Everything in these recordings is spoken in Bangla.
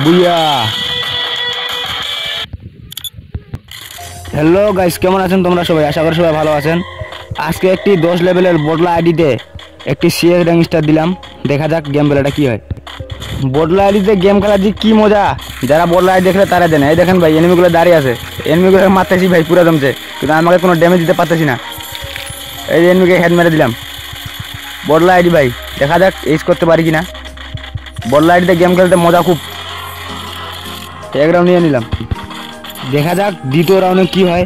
বুইয়া। হ্যালো গাইস, কেমন আছেন তোমরা সবাই? আশা করি সবাই ভালো আছেন। আজকে একটি 10 লেভেলের বদলা আইডিতে একটি সিএস র্যাঙ্ক স্টার দিলাম। দেখা যাক গেম প্লেটা কি হয়। বদলা আইডিতে গেম খেলার যে কি মজা, যারা বদলা আইডি দেখলে তারা জানে। এই দেখেন ভাই, এনিমিগুলো দাঁড়িয়ে আছে, এনিমিগুলো মারতেছি ভাই পুরো জমছে, কিন্তু আমাকে কোনো ড্যামেজ দিতে পারতেছি না। এই এনিমিকে হেড মেরে দিলাম। বদলা আইডি ভাই, দেখা যাক এইস করতে পারি কিনা। বদলা আইডিতে গেম খেলতে মজা খুব। এক রাউন্ড নিয়ে নিলাম, দেখা যাক দ্বিতীয় রাউন্ডে কি হয়।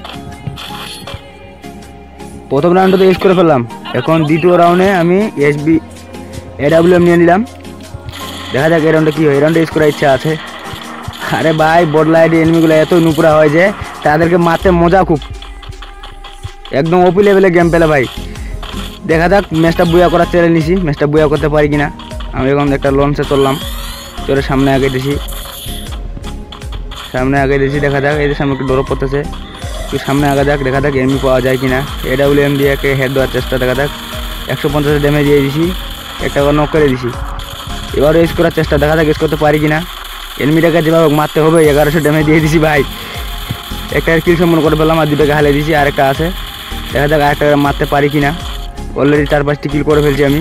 প্রথম রাউন্ডে তো এস করে ফেললাম, এখন দ্বিতীয় রাউন্ডে আমি AWM নিয়ে নিলাম। দেখা যাক এই রাউন্ডে কি হয়। এই রাউন্ডে এস করার ইচ্ছা আছে। আরে ভাই, বদলা আইডি এনিমিগুলো এত নুপুরা হয় যে তাদেরকে মারতে মজা খুব, একদম ওপি লেভেলে গেম পেলে ভাই। দেখা যাক ম্যাচটা বুয়া করার চ্যালেঞ্জ নিছি, ম্যাচটা বুয়া করতে পারি কিনা। আমি এখন একটা লঞ্চে চললাম, চলে সামনে আগে দিছি, দেখা যাক। এই যে সামনে একটু ড্রপ করতেছে, একটু সামনে আগে যাক, দেখা যাক এনিমি পাওয়া যায় কিনা। AWM দিয়ে একে হেড দেওয়ার চেষ্টা, দেখা যাক 150 ড্যামেজ দিয়ে দিছি, একটা নক করে দিছি। এবার এস করার চেষ্টা, দেখা যাক এস করতে পারি কিনা। এনিমিটাকে যেভাবে মারতে হবে 1100 ড্যামেজ দিয়ে দিছি ভাই। একটা কিল সম্পন্ন করে ফেললাম, আর দুটাকে হালে দিছি, আরেকটা আছে। দেখা যাক আরেকটা মারতে পারি কিনা। অলরেডি 4-5টি কিল করে ফেলছি আমি।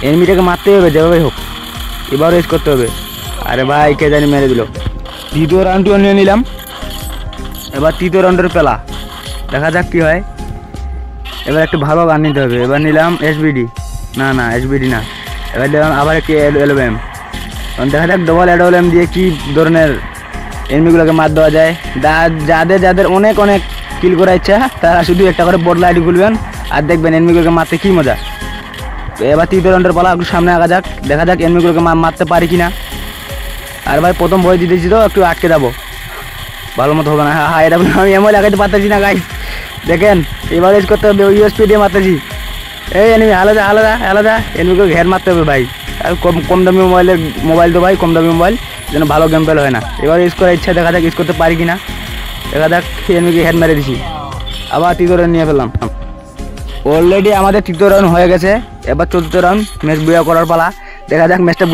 এনিমিটাকে মারতে হবে যেভাবে হোক, এবার এস করতে হবে। আরে ভাই, কে জানি মেরে দিল। দ্বিতীয় রাউন্ডটিও নিয়ে নিলাম, এবার তৃতীয় রাউন্ডের পেলা, দেখা যাক কি হয়। এবার একটু ভালো গান নিতে হবে। এবার নিলাম SBD, না SBD না, এবার নিলাম আবার একটি AWM। দেখা যাক ডবল AWM দিয়ে কি ধরনের এনিমিগুলোকে মার দেওয়া যায়। যাদের অনেক কিল করার ইচ্ছা, তারা শুধু একটা করে বদলা আইডি খুলবেন আর দেখবেন এনিমিগুলোকে মারতে কি মজা। তো এবার তৃতীয় রাউন্ডের পালা, একটু সামনে আগা যাক, দেখা যাক এনিমিগুলোকে মারতে পারি কিনা। আর ভাই, প্রথম ভয় দিতেছি তো একটু আটকে যাবো, ভালো মতো হবে না। হ্যাঁ, এটা আমি এমন লাগাইতে পারতেছি না গাইস, দেখেন এবার এজ করতে হবে, USP দিয়ে মারতেছি। এই এনিমি আলাদা এনিমিকে ঘের মারতে হবে ভাই। আর কম দামি মোবাইল তো ভাই, কম দামি মোবাইল, যেন ভালো গেম প্লে হয় না। এবার ইউজ করার ইচ্ছা, দেখা যাক ইউজ করতে পারি কিনা। দেখা যাক এনিমিকে হেড মেরে দিছি, আবার তৃতীয় রাউন্ড নিয়ে ফেললাম। অলরেডি আমাদের তৃতীয় রাউন্ড হয়ে গেছে, এবার চতুর্থ রাউন্ড ম্যাচ বুয়া করার পালা। দেখা যাক ম্যাচটা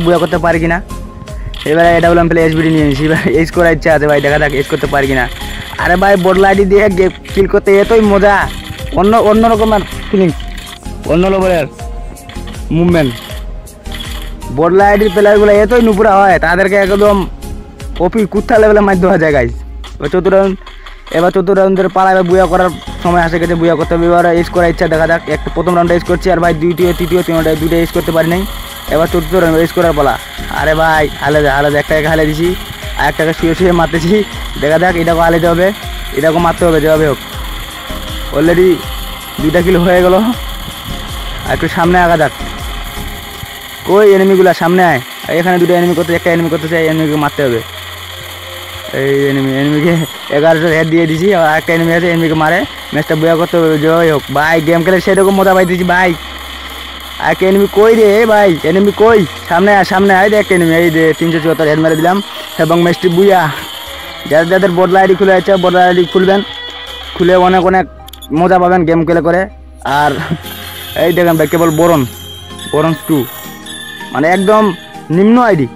বুয়া করতে পারি কিনা। এবারে AWM পেলে SBD নিয়ে নিয়েছি, এবার এজ করার ইচ্ছা আছে ভাই, দেখা যাক এজ করতে পারি কিনা। আরে ভাই, বদলা আইডি দিয়ে কিল করতে এতই মজা, অন্য রকমের ফিলিংস, অন্য লেভেলের মুভমেন্ট। বদলা আইডির প্লেয়ারগুলো এতই নুপুরা হয়, তাদেরকে একদম ওপি কুত্তা লেভেলে মার দেওয়া যায় গাইজ। এবার চতুর্থ রাউন্ডের পালা, এবার বুয়া করার সময় আসে গেছে, বুয়া করতে হবে। এবার এজ করার ইচ্ছা, দেখা যাক। একটা প্রথম রাউন্ডে এজ করছি, আর ভাই তৃতীয় দুটো এজ করতে পারি নাই। এবার চতুর্থ রাউন্ড এজ করার পালা। আরে ভাই, হালে একটাকে হালে দিছি, আর একটাকে শুয়ে মারতেছি। দেখা যাক এটাকে হালে হবে, এটাকে মারতে হবে যেভাবে হোক। অলরেডি 2টা কিল হয়ে গেল, আর একটু সামনে আগা যাক। কই এনিমিগুলা, সামনে আয়। এখানে দুটো এনিমি করতে, একটা এনিমি করতেছে, এনিমিকে মারতে হবে। এই এনিমিকে 1100 হেড দিয়ে দিছি, আর একটা এনিমি আছে, এনিমিকে মারে ম্যাচটা বুয়া করতে হবে যেভাবে হোক ভাই। গেম খেলে সেরকম মজা পাইতেছি ভাই। আর এনিমি কই রে ভাই, এনিমি কই? সামনে আয় দেখ এনিমি, এই যে 374 হেড মেরে দিলাম, এবং ম্যাচটি বুয়া। যাদের বদলা আইডি খুলে আছে, বদলা আইডি খুলবেন, খুলে অনেক মজা পাবেন গেম খেলে করে। আর এই দেখেন ভাই, কেবল বরন্স 2, মানে একদম নিম্ন আইডি।